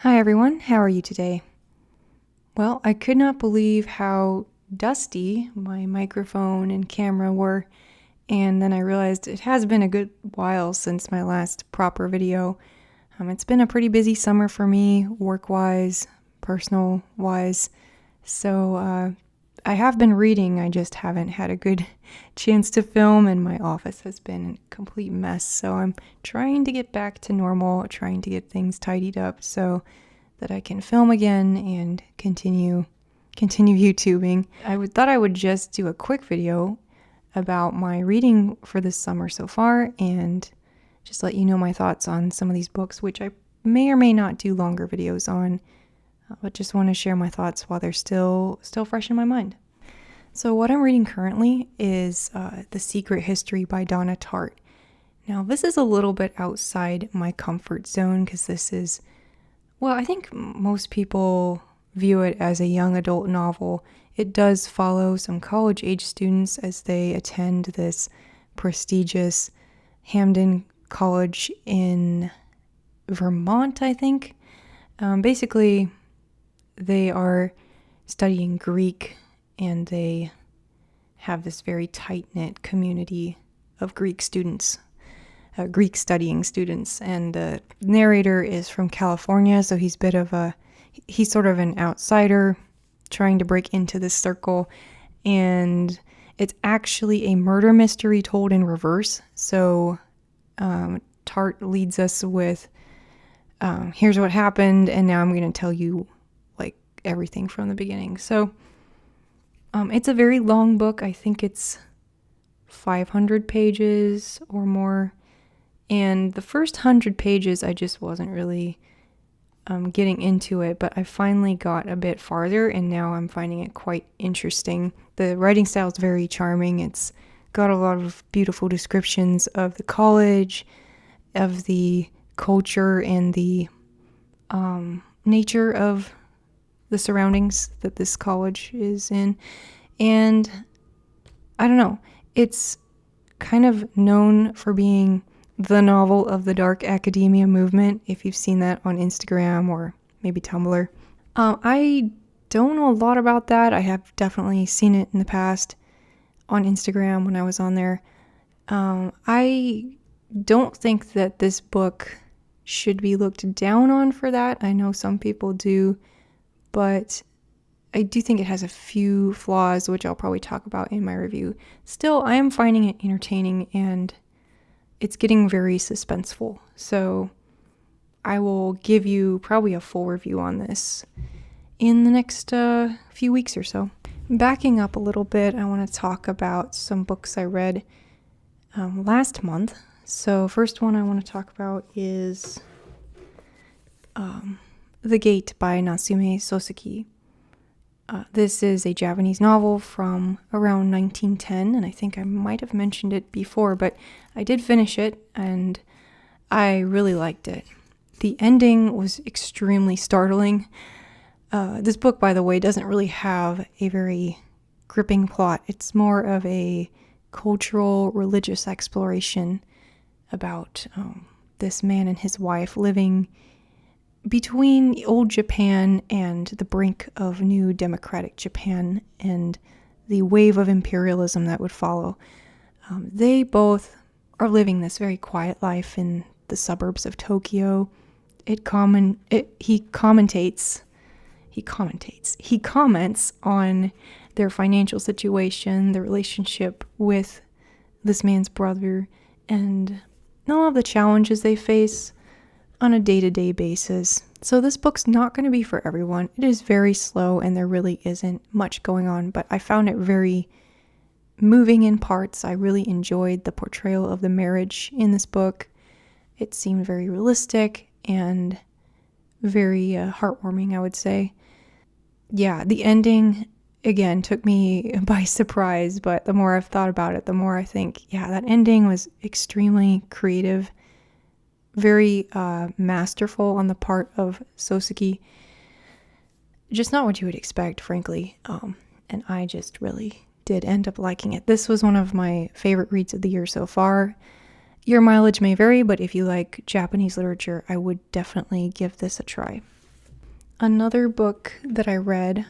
Hi everyone, how are you today? Well, I could not believe how dusty my microphone and camera were, and then I realized it has been a good while since my last proper video. It's been a pretty busy summer for me, work-wise, personal-wise, so I have been reading, I just haven't had a good chance to film, and my office has been a complete mess, so I'm trying to get back to normal, trying to get things tidied up so that I can film again and continue YouTubing. Thought I would just do a quick video about my reading for this summer so far and just let you know my thoughts on some of these books, which I may or may not do longer videos on, but just want to share my thoughts while they're still fresh in my mind. So what I'm reading currently is The Secret History by Donna Tartt. Now this is a little bit outside my comfort zone because this is, well, I think most people view it as a young adult novel. It does follow some college-age students as they attend this prestigious Hampden College in Vermont, I think. Basically, they are studying Greek, and they have this very tight-knit community of Greek students. Greek studying students, and the narrator is from California, so he's sort of an outsider trying to break into this circle, and it's actually a murder mystery told in reverse. So Tartt leads us with here's what happened, and now I'm going to tell you like everything from the beginning. So it's a very long book. I think it's 500 pages or more. And the first 100 pages, I just wasn't really getting into it, but I finally got a bit farther, and now I'm finding it quite interesting. The writing style is very charming. It's got a lot of beautiful descriptions of the college, of the culture, and the nature of the surroundings that this college is in. And I don't know, it's kind of known for being the novel of the dark academia movement, if you've seen that on Instagram or maybe Tumblr. I don't know a lot about that. I have definitely seen it in the past on Instagram when I was on there. I don't think that this book should be looked down on for that. I know some people do, but I do think it has a few flaws, which I'll probably talk about in my review. Still, I am finding it entertaining, and it's getting very suspenseful, so I will give you probably a full review on this in the next few weeks or so. Backing up a little bit, I want to talk about some books I read last month. So first one I want to talk about is The Gate by Natsume Soseki. This is a Japanese novel from around 1910, and I think I might have mentioned it before, but I did finish it, and I really liked it. The ending was extremely startling. This book, by the way, doesn't really have a very gripping plot. It's more of a cultural, religious exploration about this man and his wife living between old Japan and the brink of new democratic Japan and the wave of imperialism that would follow. They both are living this very quiet life in the suburbs of Tokyo. He comments on their financial situation, the relationship with this man's brother, and all of the challenges they face on a day-to-day basis. So this book's not going to be for everyone. It is very slow, and there really isn't much going on, but I found it very moving in parts. I really enjoyed the portrayal of the marriage in this book. It seemed very realistic and very heartwarming, I would say. Yeah, the ending, again, took me by surprise, but the more I've thought about it, the more I think, yeah, that ending was extremely creative, very masterful on the part of Soseki. Just not what you would expect, frankly. And I just really did end up liking it. This was one of my favorite reads of the year so far. Your mileage may vary, but if you like Japanese literature, I would definitely give this a try. Another book that I read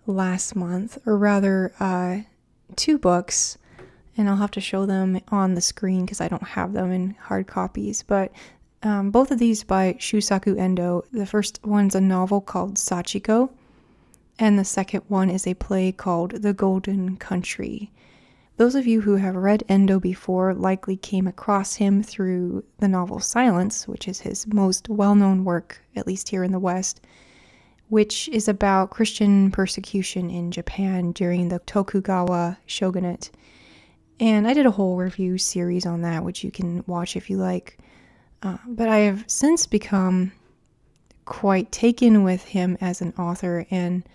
last month, or rather, two books, and I'll have to show them on the screen because I don't have them in hard copies, but both of these by Shusaku Endo. The first one's a novel called Sachiko, and the second one is a play called The Golden Country. Those of you who have read Endo before likely came across him through the novel Silence, which is his most well-known work, at least here in the West, which is about Christian persecution in Japan during the Tokugawa shogunate. And I did a whole review series on that, which you can watch if you like. But I have since become quite taken with him as an author, and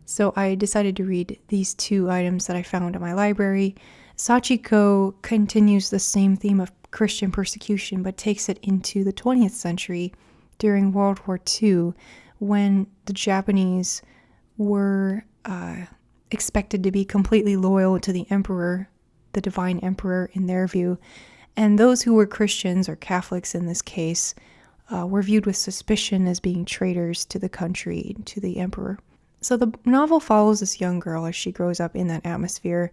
so I decided to read these two items that I found in my library. Sachiko continues the same theme of Christian persecution, but takes it into the 20th century during World War II, when the Japanese were expected to be completely loyal to the emperor, the divine emperor in their view. And those who were Christians, or Catholics in this case, were viewed with suspicion as being traitors to the country, to the emperor. So the novel follows this young girl as she grows up in that atmosphere,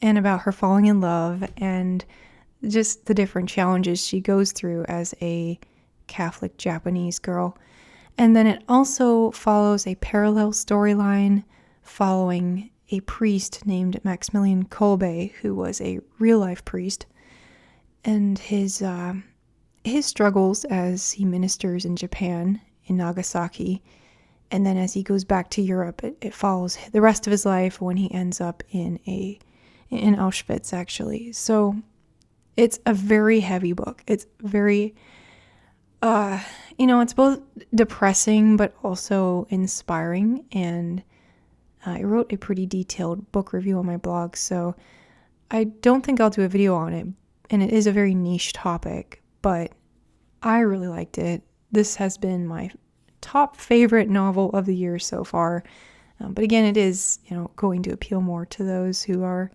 and about her falling in love and just the different challenges she goes through as a Catholic Japanese girl. And then it also follows a parallel storyline following a priest named Maximilian Kolbe, who was a real-life priest, and his struggles as he ministers in Japan, in Nagasaki, and then as he goes back to Europe, it follows the rest of his life when he ends up in Auschwitz, actually. So it's a very heavy book. It's very, it's both depressing but also inspiring, and I wrote a pretty detailed book review on my blog, so I don't think I'll do a video on it. And it is a very niche topic, but I really liked it. This has been my top favorite novel of the year so far. But again, it is, going to appeal more to those who are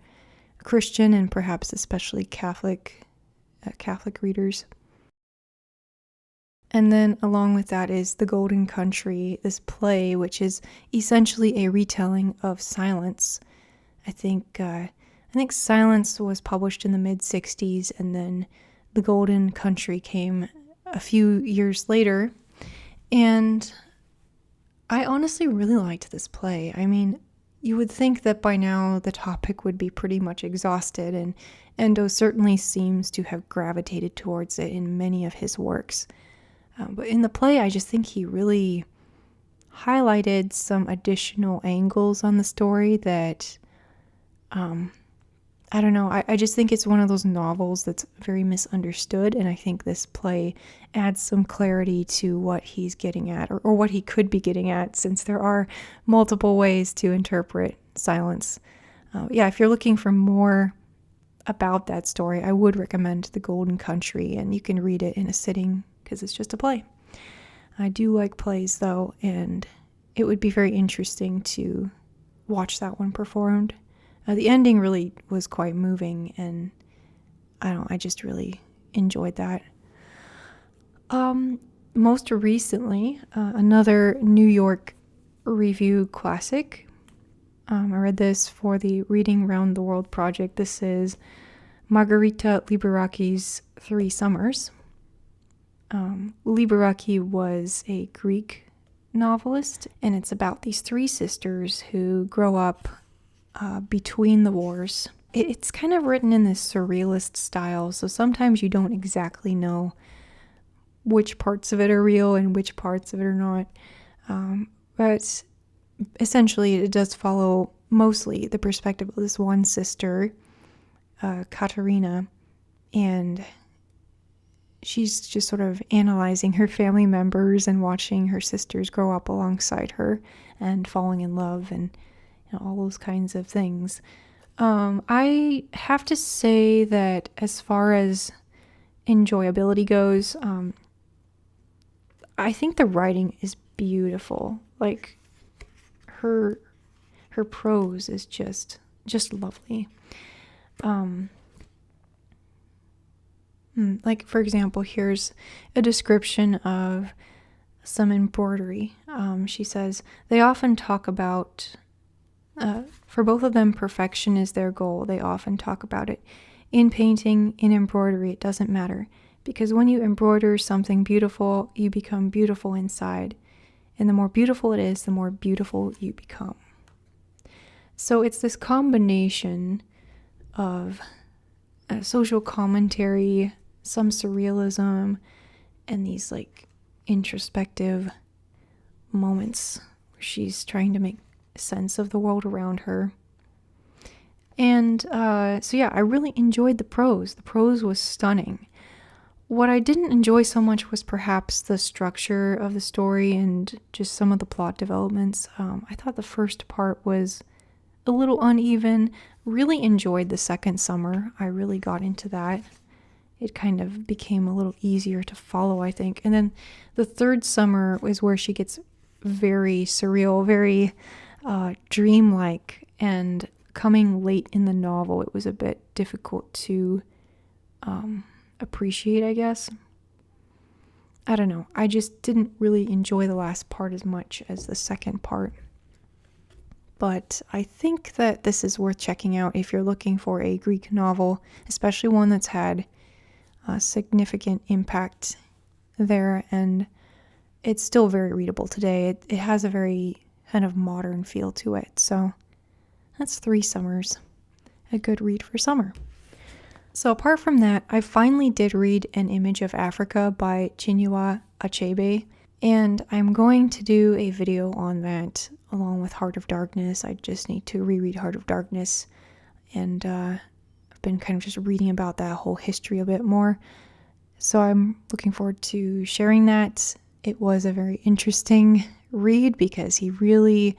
Christian and perhaps especially Catholic readers. And then along with that is The Golden Country, this play, which is essentially a retelling of Silence. I think Silence was published in the mid-60s, and then The Golden Country came a few years later. And I honestly really liked this play. I mean, you would think that by now the topic would be pretty much exhausted, and Endo certainly seems to have gravitated towards it in many of his works. But in the play, I just think he really highlighted some additional angles on the story that, I don't know, I just think it's one of those novels that's very misunderstood, and I think this play adds some clarity to what he's getting at, or what he could be getting at, since there are multiple ways to interpret Silence. If you're looking for more about that story, I would recommend The Golden Country, and you can read it in a sitting because it's just a play. I do like plays, though, and it would be very interesting to watch that one performed. The ending really was quite moving, and I just really enjoyed that. Most recently, another New York Review classic. I read this for the Reading Round the World project. This is Margarita Liberace's Three Summers. Liberaki was a Greek novelist, and it's about these three sisters who grow up between the wars. It's kind of written in this surrealist style, so sometimes you don't exactly know which parts of it are real and which parts of it are not. But essentially, it does follow mostly the perspective of this one sister, Katerina, and she's just sort of analyzing her family members and watching her sisters grow up alongside her and falling in love and all those kinds of things. I have to say that as far as enjoyability goes, I think the writing is beautiful. Like her prose is just lovely. Like, for example, here's a description of some embroidery. She says, they often talk about, for both of them, perfection is their goal. They often talk about it. In painting, in embroidery, it doesn't matter. Because when you embroider something beautiful, you become beautiful inside. And the more beautiful it is, the more beautiful you become. So it's this combination of social commentary, some surrealism, and these like introspective moments where she's trying to make sense of the world around her. And so yeah, I really enjoyed the prose. The prose was stunning. What I didn't enjoy so much was perhaps the structure of the story and just some of the plot developments. I thought the first part was a little uneven. Really enjoyed the second summer. I really got into that. It kind of became a little easier to follow, I think. And then the third summer is where she gets very surreal, very dreamlike. And coming late in the novel, it was a bit difficult to appreciate, I guess. I don't know. I just didn't really enjoy the last part as much as the second part. But I think that this is worth checking out if you're looking for a Greek novel, especially one that's had a significant impact there, and it's still very readable today. It has a very kind of modern feel to it. So that's 3 summers. A good read for summer. So apart from that, I finally did read An Image of Africa by Chinua Achebe, and I'm going to do a video on that along with Heart of Darkness. I just need to reread Heart of Darkness, and I've been kind of just reading about that whole history a bit more. So I'm looking forward to sharing that. It was a very interesting read because he really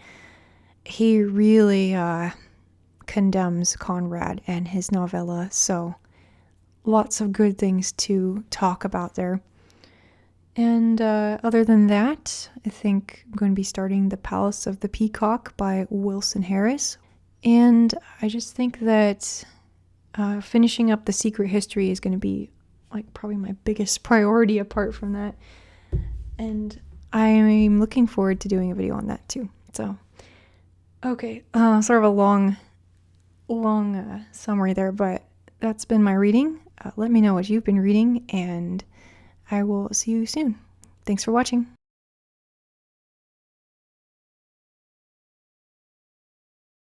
condemns Conrad and his novella. So lots of good things to talk about there. And other than that, I think I'm going to be starting The Palace of the Peacock by Wilson Harris. And I just think that finishing up The Secret History is going to be like probably my biggest priority apart from that. And I'm looking forward to doing a video on that too. So, okay, sort of a long summary there, but that's been my reading. Let me know what you've been reading, and I will see you soon. Thanks for watching.